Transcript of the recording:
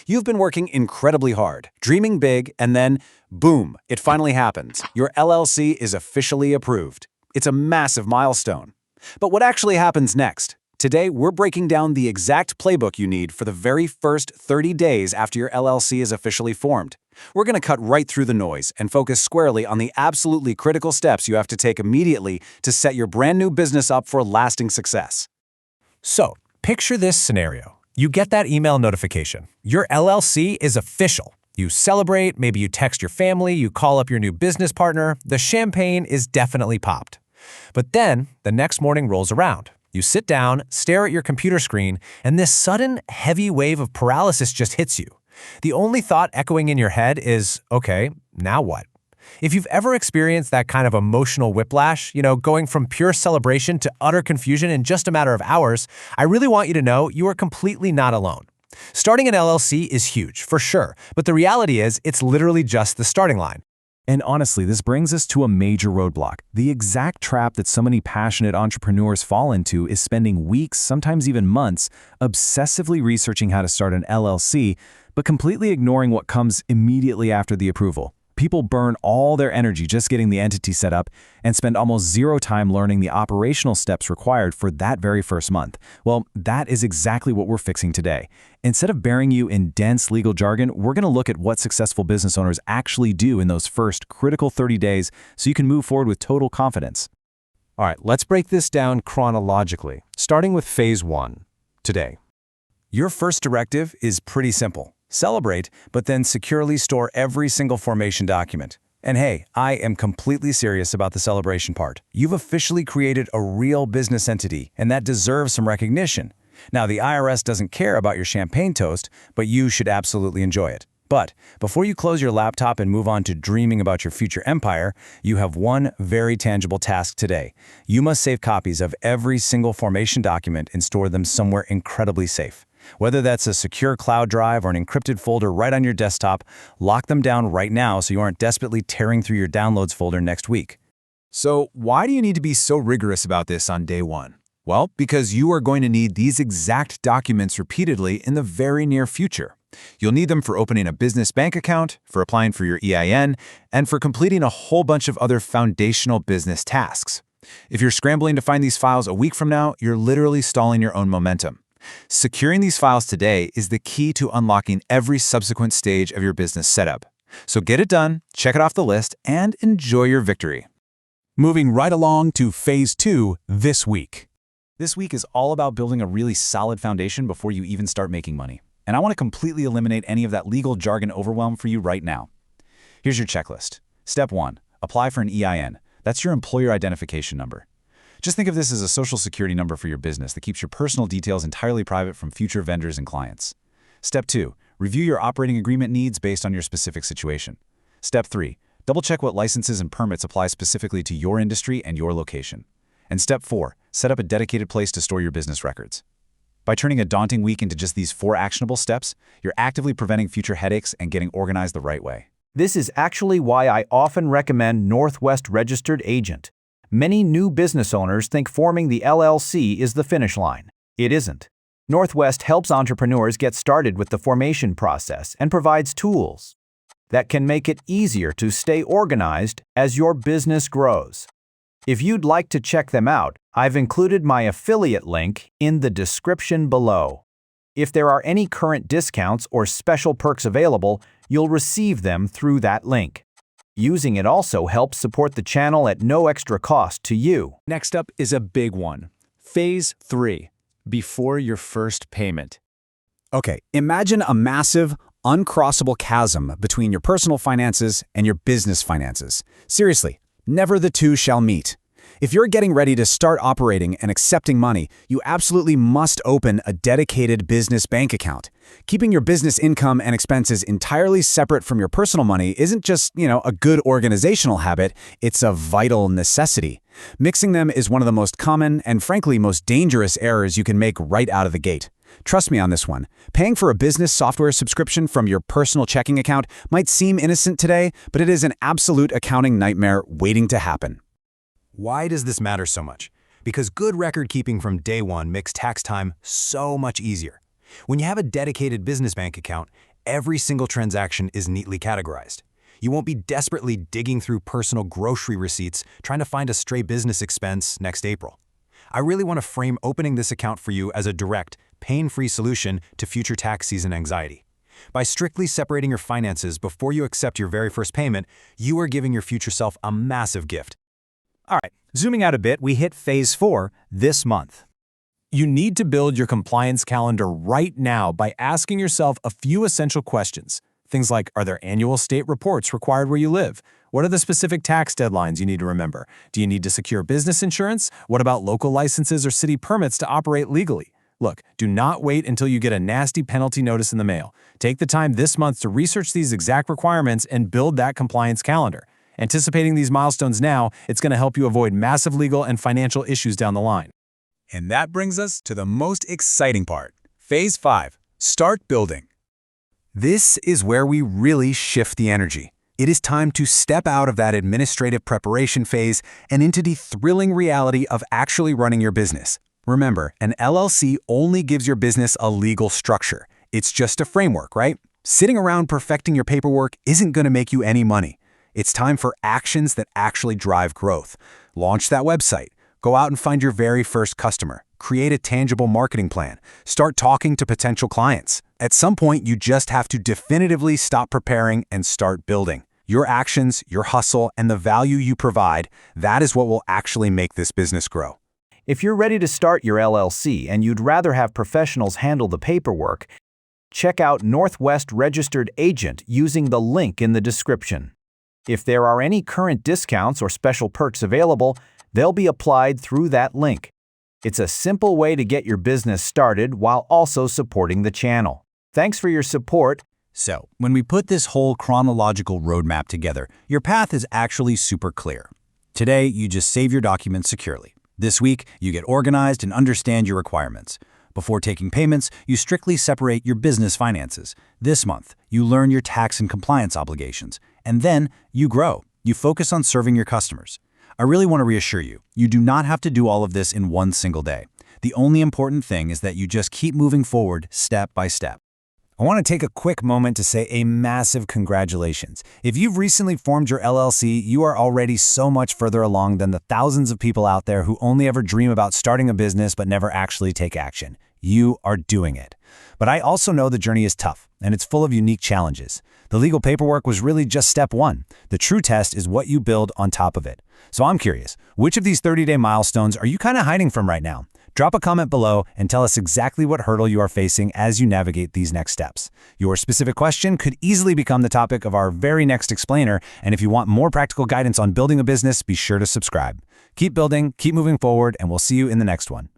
You've been working incredibly hard, dreaming big, and then, boom, it finally happens. Your LLC is officially approved. It's a massive milestone. But what actually happens next? Today, we're breaking down the exact playbook you need for the very first 30 days after your LLC is officially formed. We're going to cut right through the noise and focus squarely on the absolutely critical steps you have to take immediately to set your brand new business up for lasting success. So, picture this scenario. You get that email notification. Your LLC is official. You celebrate, maybe you text your family, you call up your new business partner. The champagne is definitely popped. But then, the next morning rolls around. You sit down, stare at your computer screen, and this sudden, heavy wave of paralysis just hits you. The only thought echoing in your head is, okay, now what? If you've ever experienced that kind of emotional whiplash, going from pure celebration to utter confusion in just a matter of hours, I really want you to know you are completely not alone. Starting an LLC is huge, for sure, but the reality is it's literally just the starting line. And honestly, this brings us to a major roadblock. The exact trap that so many passionate entrepreneurs fall into is spending weeks, sometimes even months, obsessively researching how to start an LLC, but completely ignoring what comes immediately after the approval. People burn all their energy just getting the entity set up and spend almost zero time learning the operational steps required for that very first month. Well, that is exactly what we're fixing today. Instead of burying you in dense legal jargon, we're going to look at what successful business owners actually do in those first critical 30 days so you can move forward with total confidence. All right, let's break this down chronologically, starting with phase 1, today. Your first directive is pretty simple. Celebrate, but then securely store every single formation document. And hey, I am completely serious about the celebration part. You've officially created a real business entity, and that deserves some recognition. Now, the IRS doesn't care about your champagne toast, but you should absolutely enjoy it. But before you close your laptop and move on to dreaming about your future empire, you have one very tangible task today. You must save copies of every single formation document and store them somewhere incredibly safe. Whether that's a secure cloud drive or an encrypted folder right on your desktop, lock them down right now so you aren't desperately tearing through your downloads folder next week. So why do you need to be so rigorous about this on day one? Well, because you are going to need these exact documents repeatedly in the very near future. You'll need them for opening a business bank account, for applying for your EIN, and for completing a whole bunch of other foundational business tasks. If you're scrambling to find these files a week from now, you're literally stalling your own momentum. Securing these files today is the key to unlocking every subsequent stage of your business setup. So get it done, check it off the list, and enjoy your victory. Moving right along to phase 2 this week. This week is all about building a really solid foundation before you even start making money. And I want to completely eliminate any of that legal jargon overwhelm for you right now. Here's your checklist. Step 1, apply for an EIN. That's your employer identification number. Just think of this as a social security number for your business that keeps your personal details entirely private from future vendors and clients. Step 2, review your operating agreement needs based on your specific situation. Step 3, double-check what licenses and permits apply specifically to your industry and your location. And Step 4, set up a dedicated place to store your business records. By turning a daunting week into just these 4 actionable steps, you're actively preventing future headaches and getting organized the right way. This is actually why I often recommend Northwest Registered Agent. Many new business owners think forming the LLC is the finish line. It isn't. Northwest helps entrepreneurs get started with the formation process and provides tools that can make it easier to stay organized as your business grows. If you'd like to check them out, I've included my affiliate link in the description below. If there are any current discounts or special perks available, you'll receive them through that link. Using it also helps support the channel at no extra cost to you. Next up is a big one. Phase 3, before your first payment. Okay, imagine a massive, uncrossable chasm between your personal finances and your business finances. Seriously, never the two shall meet. If you're getting ready to start operating and accepting money, you absolutely must open a dedicated business bank account. Keeping your business income and expenses entirely separate from your personal money isn't just, a good organizational habit, it's a vital necessity. Mixing them is one of the most common and frankly most dangerous errors you can make right out of the gate. Trust me on this one. Paying for a business software subscription from your personal checking account might seem innocent today, but it is an absolute accounting nightmare waiting to happen. Why does this matter so much? Because good record keeping from day one makes tax time so much easier. When you have a dedicated business bank account, every single transaction is neatly categorized. You won't be desperately digging through personal grocery receipts trying to find a stray business expense next April. I really want to frame opening this account for you as a direct, pain-free solution to future tax season anxiety. By strictly separating your finances before you accept your very first payment, you are giving your future self a massive gift. All right, zooming out a bit, we hit phase 4 this month. You need to build your compliance calendar right now by asking yourself a few essential questions. Things like, are there annual state reports required where you live? What are the specific tax deadlines you need to remember? Do you need to secure business insurance? What about local licenses or city permits to operate legally? Look, do not wait until you get a nasty penalty notice in the mail. Take the time this month to research these exact requirements and build that compliance calendar. Anticipating these milestones now, it's going to help you avoid massive legal and financial issues down the line. And that brings us to the most exciting part. Phase 5. Start building. This is where we really shift the energy. It is time to step out of that administrative preparation phase and into the thrilling reality of actually running your business. Remember, an LLC only gives your business a legal structure. It's just a framework, right? Sitting around perfecting your paperwork isn't going to make you any money. It's time for actions that actually drive growth. Launch that website. Go out and find your very first customer. Create a tangible marketing plan. Start talking to potential clients. At some point, you just have to definitively stop preparing and start building. Your actions, your hustle, and the value you provide, that is what will actually make this business grow. If you're ready to start your LLC and you'd rather have professionals handle the paperwork, check out Northwest Registered Agent using the link in the description. If there are any current discounts or special perks available, they'll be applied through that link. It's a simple way to get your business started while also supporting the channel. Thanks for your support. So, when we put this whole chronological roadmap together, your path is actually super clear. Today, you just save your documents securely. This week, you get organized and understand your requirements. Before taking payments, you strictly separate your business finances. This month, you learn your tax and compliance obligations. And then, you grow. You focus on serving your customers. I really want to reassure you, you do not have to do all of this in one single day. The only important thing is that you just keep moving forward step by step. I want to take a quick moment to say a massive congratulations. If you've recently formed your LLC, you are already so much further along than the thousands of people out there who only ever dream about starting a business but never actually take action. You are doing it. But I also know the journey is tough, and it's full of unique challenges. The legal paperwork was really just step one. The true test is what you build on top of it. So I'm curious, which of these 30-day milestones are you kind of hiding from right now? Drop a comment below and tell us exactly what hurdle you are facing as you navigate these next steps. Your specific question could easily become the topic of our very next explainer, and if you want more practical guidance on building a business, be sure to subscribe. Keep building, keep moving forward, and we'll see you in the next one.